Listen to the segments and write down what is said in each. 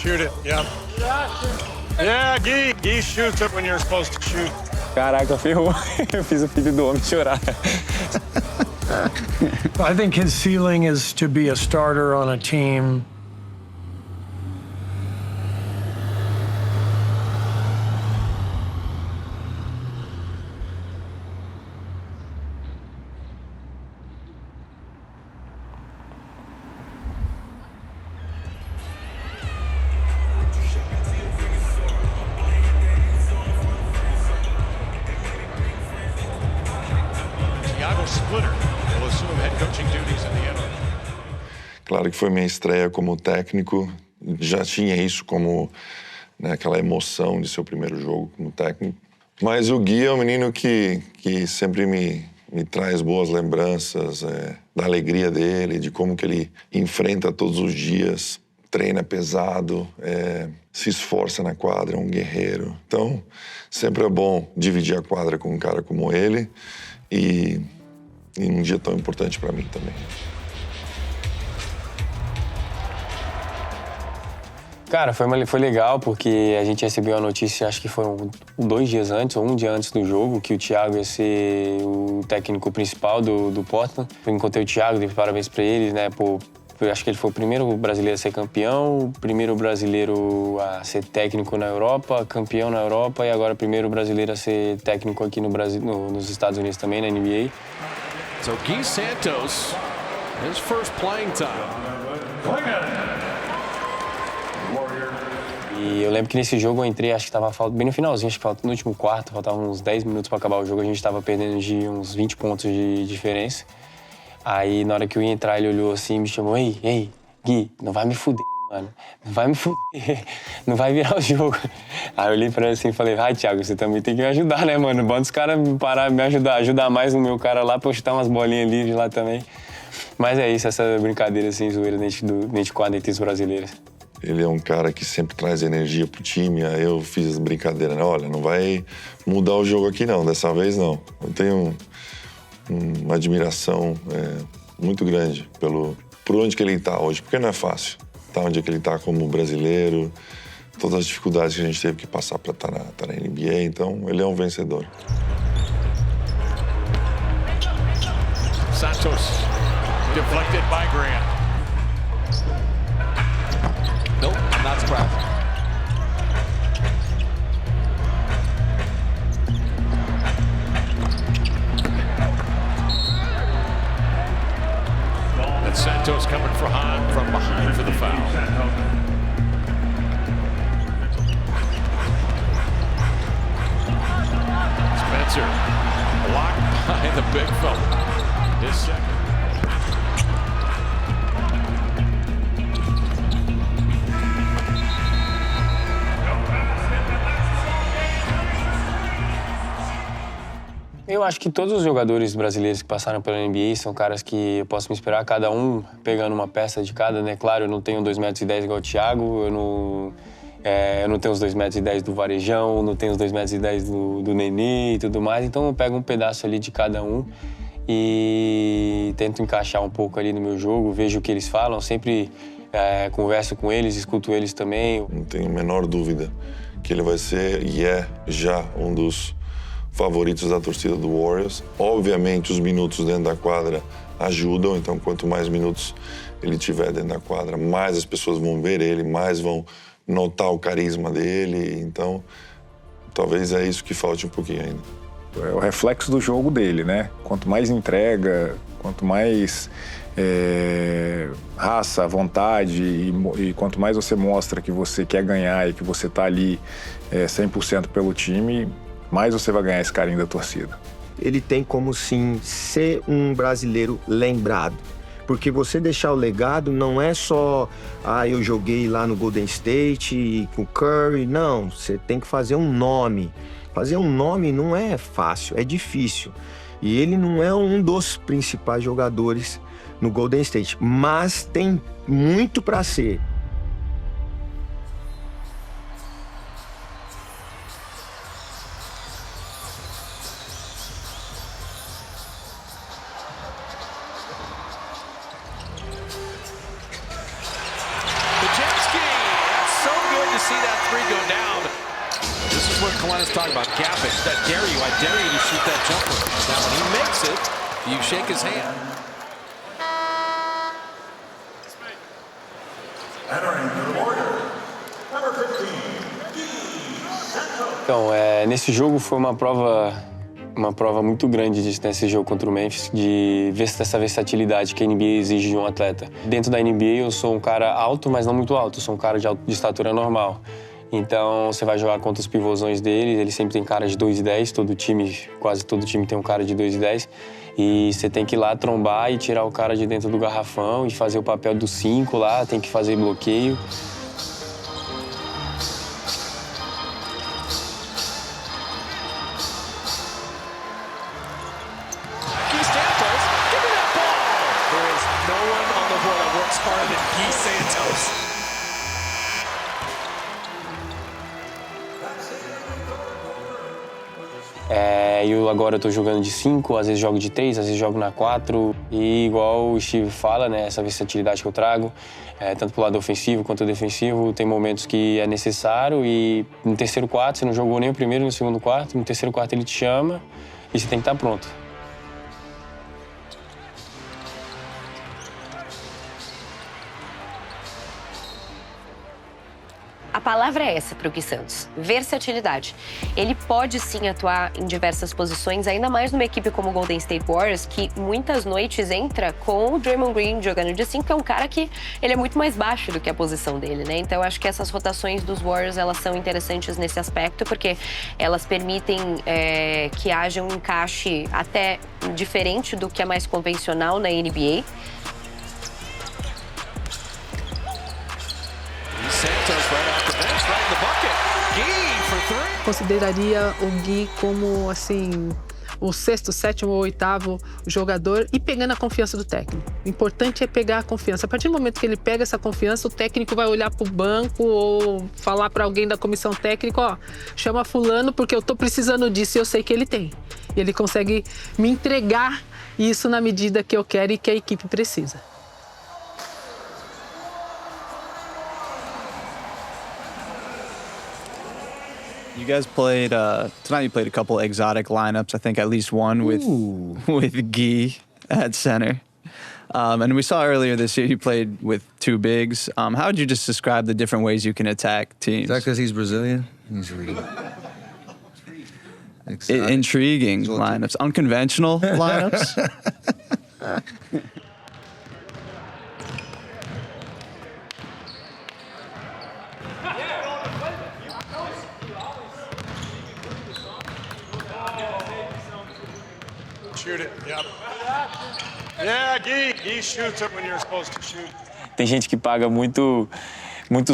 Shoot it, yep. Yeah, Gui shoots it when you're supposed to shoot. Caraca, ferrou. Eu fiz o filho do homem chorar. I think his ceiling is to be a starter on a team. Claro que foi minha estreia como técnico, já tinha isso como, né, aquela emoção de ser o primeiro jogo como técnico. Mas o Gui é um menino que sempre me traz boas lembranças da alegria dele, de como que ele enfrenta todos os dias, treina pesado, se esforça na quadra, é um guerreiro. Então, sempre é bom dividir a quadra com um cara como ele e num dia tão importante para mim também. Cara, foi legal porque a gente recebeu a notícia, acho que foi 2 dias antes, ou 1 dia antes do jogo, que o Thiago ia ser o técnico principal do Portland. Eu encontrei o Thiago, dei parabéns pra ele, né? Acho que ele foi o primeiro brasileiro a ser campeão, o primeiro brasileiro a ser técnico na Europa, campeão na Europa e agora o primeiro brasileiro a ser técnico aqui no Brasil, nos Estados Unidos também, na NBA. So Gui Santos, his first playing time. E eu lembro que nesse jogo eu entrei, acho que tava bem no finalzinho, acho que no último quarto, faltavam uns 10 minutos para acabar o jogo, a gente tava perdendo de uns 20 pontos de diferença. Aí na hora que eu ia entrar, ele olhou assim e me chamou: Ei, Gui, não vai me fuder, mano, não vai me fuder, não vai virar o jogo. Aí eu olhei pra ele assim e falei: Thiago, você também tem que me ajudar, né, mano? Bota os caras parar, me ajudar mais o meu cara lá pra eu chutar umas bolinhas livres lá também. Mas é isso, essa brincadeira assim, zoeira dentro de quadra entre os brasileiros. Ele é um cara que sempre traz energia pro time. Aí eu fiz as brincadeiras, né? Olha, não vai mudar o jogo aqui não, dessa vez não. Eu tenho uma admiração muito grande por onde que ele tá hoje, porque não é fácil. Tá onde é que ele tá como brasileiro, todas as dificuldades que a gente teve que passar para estar na NBA, então ele é um vencedor. Santos, deflected by Grant. Nope, not surprised. And Santos coming from behind for the foul. Spencer, blocked by the big fella. His second. Eu acho que todos os jogadores brasileiros que passaram pela NBA são caras que eu posso me inspirar, cada um pegando uma peça de cada, né? Claro, eu não tenho 2,10 metros igual o Thiago, eu não tenho os 2,10 metros do Varejão, não tenho os 2,10 metros do Nenê e tudo mais, então eu pego um pedaço ali de cada um e tento encaixar um pouco ali no meu jogo, vejo o que eles falam, sempre converso com eles, escuto eles também. Não tenho a menor dúvida que ele vai ser e é já um dos favoritos da torcida do Warriors. Obviamente, os minutos dentro da quadra ajudam, então quanto mais minutos ele tiver dentro da quadra, mais as pessoas vão ver ele, mais vão notar o carisma dele, então talvez é isso que falte um pouquinho ainda. É o reflexo do jogo dele, né? Quanto mais entrega, quanto mais raça, vontade e quanto mais você mostra que você quer ganhar e que você tá ali 100% pelo time, mais você vai ganhar esse carinho da torcida. Ele tem como, sim, ser um brasileiro lembrado. Porque você deixar o legado não é só, eu joguei lá no Golden State e com o Curry. Não, você tem que fazer um nome. Fazer um nome não é fácil, é difícil. E ele não é um dos principais jogadores no Golden State, mas tem muito para ser. So see that three go down. This is what Kalena's talking about, gapping. That I dare you to shoot that jumper. Now, when he makes it, you shake his hand. Então, nesse jogo foi uma prova muito grande nesse jogo contra o Memphis, de ver essa versatilidade que a NBA exige de um atleta. Dentro da NBA eu sou um cara alto, mas não muito alto, eu sou um cara de estatura normal. Então você vai jogar contra os pivôzões dele, ele sempre tem cara de 2,10, quase todo time tem um cara de 2,10. E você tem que ir lá trombar e tirar o cara de dentro do garrafão e fazer o papel do 5 lá, tem que fazer bloqueio. Eu agora estou jogando de 5, às vezes jogo de 3, às vezes jogo na 4. E igual o Steve fala, né, essa versatilidade que eu trago, tanto pro lado ofensivo quanto defensivo, tem momentos que é necessário e no terceiro quarto, você não jogou nem o primeiro nem o segundo quarto, no terceiro quarto ele te chama e você tem que estar pronto. A palavra é essa para o Gui Santos, versatilidade. Ele pode sim atuar em diversas posições, ainda mais numa equipe como o Golden State Warriors, que muitas noites entra com o Draymond Green jogando de 5, que é um cara que ele é muito mais baixo do que a posição dele, né? Então eu acho que essas rotações dos Warriors, elas são interessantes nesse aspecto, porque elas permitem que haja um encaixe até diferente do que é mais convencional na NBA. Consideraria o Gui como, assim, o sexto, sétimo ou oitavo jogador e pegando a confiança do técnico. O importante é pegar a confiança. A partir do momento que ele pega essa confiança, o técnico vai olhar para o banco ou falar para alguém da comissão técnica, ó, chama fulano porque eu tô precisando disso e eu sei que ele tem. E ele consegue me entregar isso na medida que eu quero e que a equipe precisa. You guys played tonight. You played a couple exotic lineups. I think at least one with Guy at center. And we saw earlier this year you played with two bigs. How would you just describe the different ways you can attack teams? Is that because he's Brazilian? He's really intriguing lineups, unconventional lineups. Shoot it, yep. Yeah, Gui shoots it when you're supposed to shoot. Tem gente que paga muitos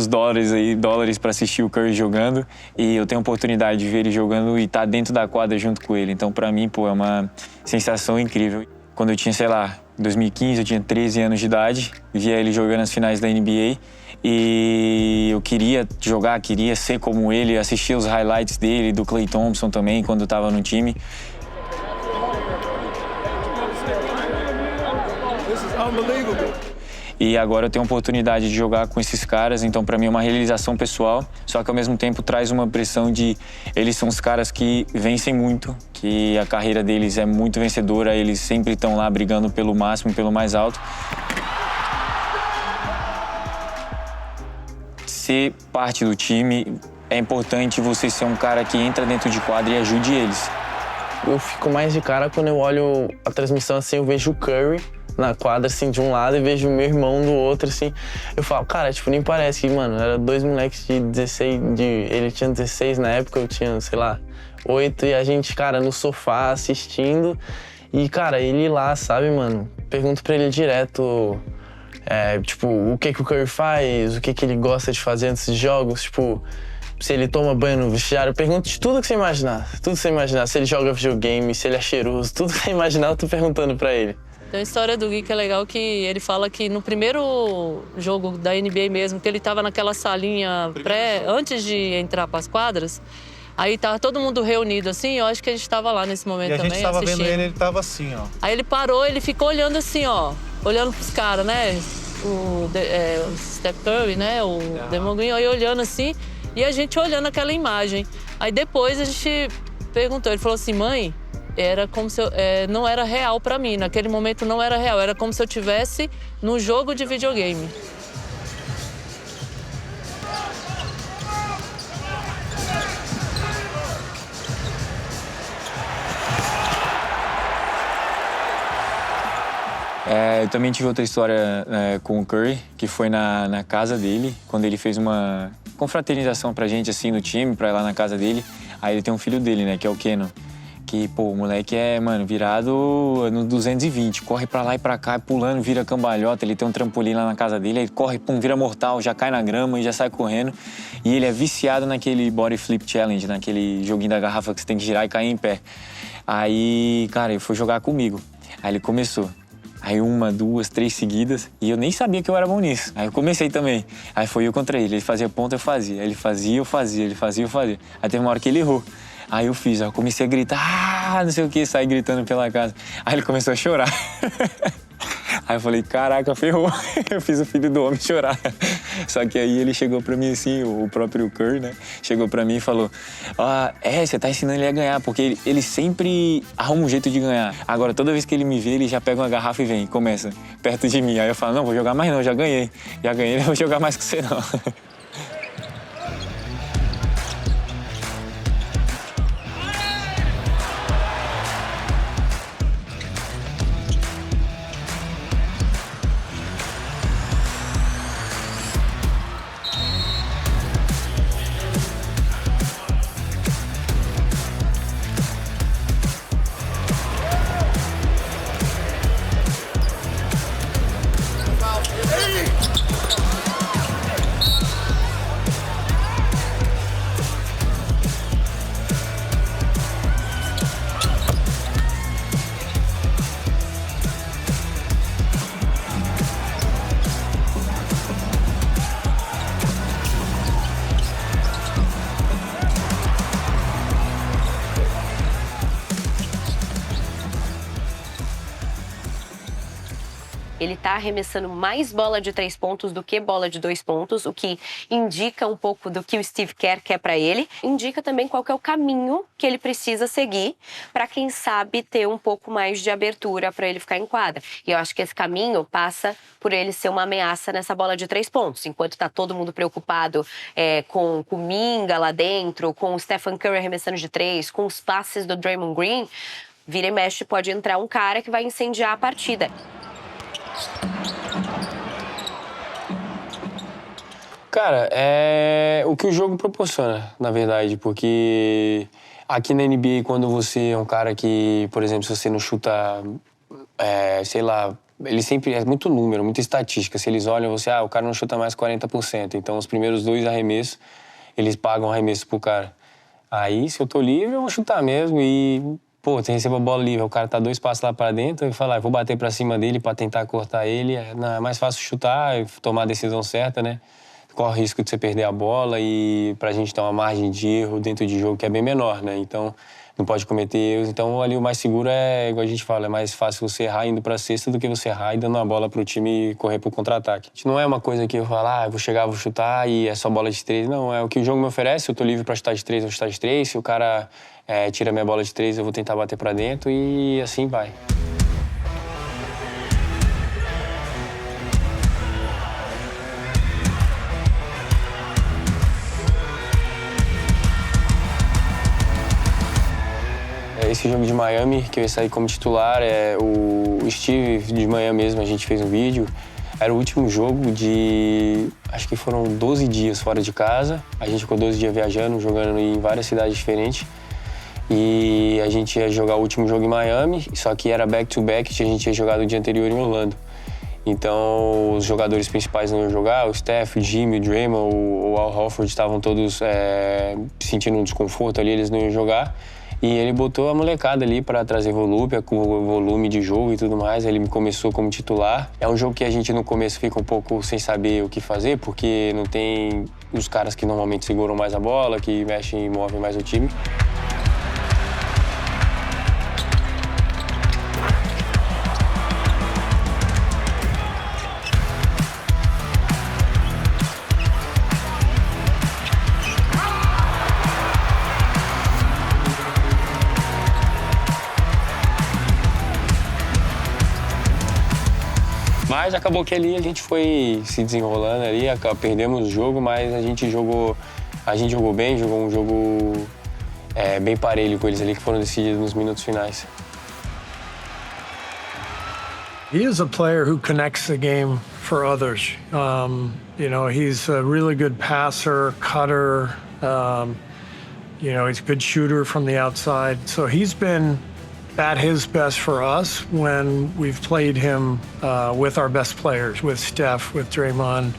dólares para assistir o Curry jogando e eu tenho a oportunidade de ver ele jogando e estar dentro da quadra junto com ele. Então, para mim, é uma sensação incrível. Quando eu tinha, sei lá, em 2015, eu tinha 13 anos de idade, via ele jogando as finais da NBA e eu queria jogar, queria ser como ele, assistir os highlights dele, do Klay Thompson também, quando eu estava no time. E agora eu tenho a oportunidade de jogar com esses caras, então para mim é uma realização pessoal, só que ao mesmo tempo traz uma pressão de eles são os caras que vencem muito, que a carreira deles é muito vencedora, eles sempre estão lá brigando pelo máximo, pelo mais alto. Ser parte do time é importante você ser um cara que entra dentro de quadra e ajude eles. Eu fico mais de cara quando eu olho a transmissão assim, eu vejo o Curry na quadra, assim, de um lado e vejo o meu irmão do outro, assim. Eu falo, cara, tipo, nem parece que, mano, era dois moleques de 16, ele tinha 16 na época, eu tinha, sei lá, 8, e a gente, cara, no sofá assistindo. E, cara, ele lá, sabe, mano, pergunto pra ele direto, tipo, o que o Curry faz, o que ele gosta de fazer antes de jogos, tipo, se ele toma banho no vestiário, eu pergunto de tudo que você imaginar, se ele joga videogame, se ele é cheiroso, tudo que você imaginar, eu tô perguntando pra ele. Tem uma história do Gui que é legal, que ele fala que no primeiro jogo da NBA mesmo, que ele tava naquela salinha antes de entrar para as quadras, aí tava todo mundo reunido assim, eu acho que a gente tava lá nesse momento também, assistindo. E a gente tava vendo ele tava assim, ó. Aí ele parou, ele ficou olhando assim, ó, olhando pros caras, né? O Steph Curry, né? O Draymond Green, aí olhando assim, E a gente olhando aquela imagem. Aí depois a gente perguntou, ele falou assim, mãe, era como se não era real pra mim, naquele momento não era real, era como se eu estivesse num jogo de videogame. Eu também tive outra história com o Curry, que foi na casa dele, quando ele fez uma confraternização pra gente, assim, no time, pra ir lá na casa dele. Aí ele tem um filho dele, né, que é o Kenan. Que, pô, o moleque é, mano, virado no 220. Corre pra lá e pra cá, pulando, vira cambalhota. Ele tem um trampolim lá na casa dele, aí corre, pum, vira mortal, já cai na grama e já sai correndo. E ele é viciado naquele Body Flip Challenge, naquele joguinho da garrafa que você tem que girar e cair em pé. Aí, cara, ele foi jogar comigo. Aí ele começou. Aí 1, 2, 3 seguidas. E eu nem sabia que eu era bom nisso. Aí eu comecei também. Aí foi eu contra ele. Ele fazia ponta, eu fazia. Ele fazia, eu fazia. Ele fazia, eu fazia. Aí teve uma hora que ele errou. Aí eu fiz. Aí eu comecei a gritar. Não sei o que. Saí gritando pela casa. Aí ele começou a chorar. Aí eu falei, caraca, ferrou. Eu fiz o filho do homem chorar. Só que aí ele chegou pra mim assim, o próprio Curry, né? Chegou pra mim e falou, você tá ensinando ele a ganhar, porque ele sempre arruma um jeito de ganhar. Agora, toda vez que ele me vê, ele já pega uma garrafa e vem, começa perto de mim. Aí eu falo, não, vou jogar mais não, já ganhei, não vou jogar mais com você não. Ele está arremessando mais bola de 3 pontos do que bola de 2 pontos, o que indica um pouco do que o Steve Kerr quer para ele. Indica também qual que é o caminho que ele precisa seguir para, quem sabe, ter um pouco mais de abertura para ele ficar em quadra. E eu acho que esse caminho passa por ele ser uma ameaça nessa bola de 3 pontos. Enquanto está todo mundo preocupado com o Minga lá dentro, com o Stephen Curry arremessando de 3, com os passes do Draymond Green, vira e mexe pode entrar um cara que vai incendiar a partida. Cara, é o que o jogo proporciona, na verdade, porque aqui na NBA, quando você é um cara que, por exemplo, se você não chuta, sei lá, ele sempre é muito número, muita estatística. Se eles olham você, o cara não chuta mais 40%, então os primeiros 2 arremessos, eles pagam arremesso pro cara. Aí, se eu tô livre, eu vou chutar mesmo e... Pô, você recebe a bola livre, o cara tá 2 passos lá pra dentro e fala, vou bater pra cima dele pra tentar cortar ele. Não, é mais fácil chutar e tomar a decisão certa, né? Corre o risco de você perder a bola e pra gente ter uma margem de erro dentro de jogo que é bem menor, né? Então, não pode cometer erros. Então, ali o mais seguro é, igual a gente fala, é mais fácil você errar indo pra cesta do que você errar e dando a bola pro time correr pro contra-ataque. Não é uma coisa que eu falo, eu vou chegar, vou chutar e é só bola de 3. Não, é o que o jogo me oferece. Eu tô livre pra chutar de 3, eu vou chutar de 3. Se o cara tira minha bola de 3, eu vou tentar bater pra dentro e assim vai. Esse jogo de Miami, que eu ia sair como titular, o Steve de manhã mesmo, a gente fez um vídeo. Era o último jogo de... acho que foram 12 dias fora de casa. A gente ficou 12 dias viajando, jogando em várias cidades diferentes. E a gente ia jogar o último jogo em Miami, só que era back-to-back, a gente ia jogar no dia anterior em Orlando. Então, os jogadores principais não iam jogar, o Steph, o Jimmy, o Draymond, o Al Horford estavam todos sentindo um desconforto ali, eles não iam jogar. E ele botou a molecada ali para trazer volume de jogo e tudo mais. Ele começou como titular. É um jogo que a gente no começo fica um pouco sem saber o que fazer, porque não tem os caras que normalmente seguram mais a bola, que mexem e movem mais o time. Mas acabou que ali a gente foi se desenrolando ali, perdemos o jogo, mas a gente jogou bem, jogou um jogo bem parelho com eles ali, que foram decididos nos minutos finais. He is a player who connects the game for others. You know, he's a really good passer, cutter. You know, he's a good shooter from the outside. So he's been at his best for us when we've played him with our best players, with Steph, with Draymond,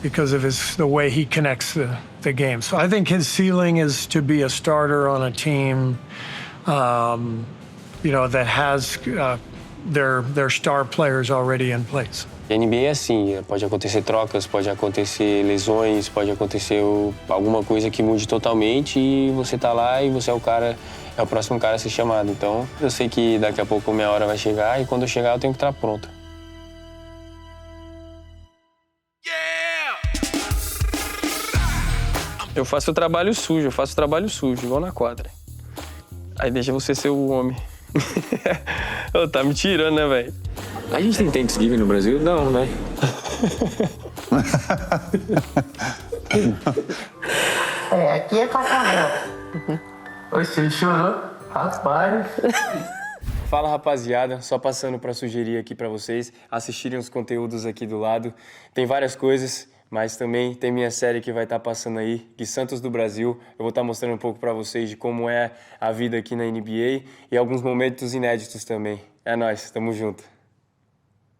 because of the way he connects the game. So I think his ceiling is to be a starter on a team, you know, that has their star players already in place. A NBA é assim, pode acontecer trocas, pode acontecer lesões, pode acontecer alguma coisa que mude totalmente e você tá lá e você é o próximo cara a ser chamado. Então, eu sei que daqui a pouco minha hora vai chegar e quando eu chegar eu tenho que estar pronto. Eu faço o trabalho sujo, igual na quadra. Aí deixa você ser o homem. Tá me tirando, né, velho? A gente tem Thanksgiving no Brasil? Não, né? Aqui é casamento. Você chorou? Rapaz. Fala, rapaziada, só passando para sugerir aqui para vocês assistirem os conteúdos aqui do lado. Tem várias coisas, mas também tem minha série que vai estar passando aí, de Santos do Brasil. Eu vou estar mostrando um pouco para vocês de como é a vida aqui na NBA e alguns momentos inéditos também. É nóis, tamo junto.